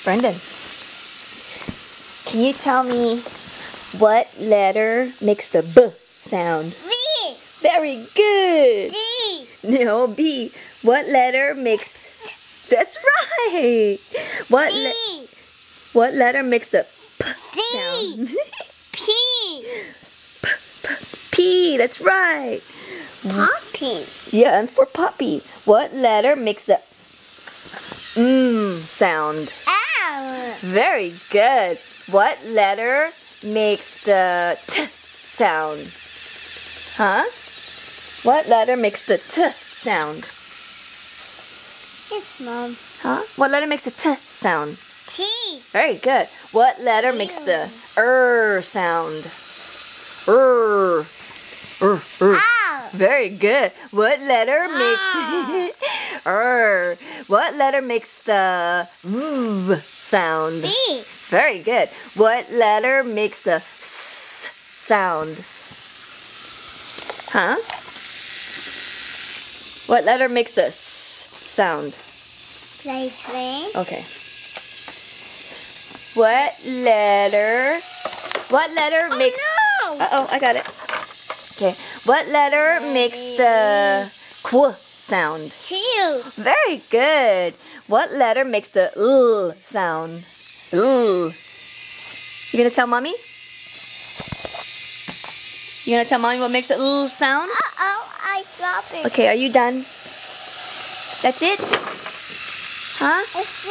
Brendan, can you tell me what letter makes the B sound? B. Very good. D. No, B. What letter makes... That's right. What letter makes the P sound? P. P. That's right. Poppy. Yeah, and for puppy, what letter makes the sound? L. Very good. What letter makes the T sound? Huh? What letter makes the T sound? Yes, Mom. Huh? What letter makes the T sound? T. Very good. What letter makes the sound? L. Very good. What letter makes What letter makes the V sound? B. Very good. What letter makes the S sound? Huh? What letter makes the S sound? Play train. Okay. What letter makes... No! Uh-oh, I got it. Okay. What letter makes the Q sound? Q. Very good. What letter makes the L sound? L. You gonna tell Mommy? You gonna tell Mommy what makes the L sound? Uh-oh, I dropped it. Okay, are you done? That's it? Huh? It's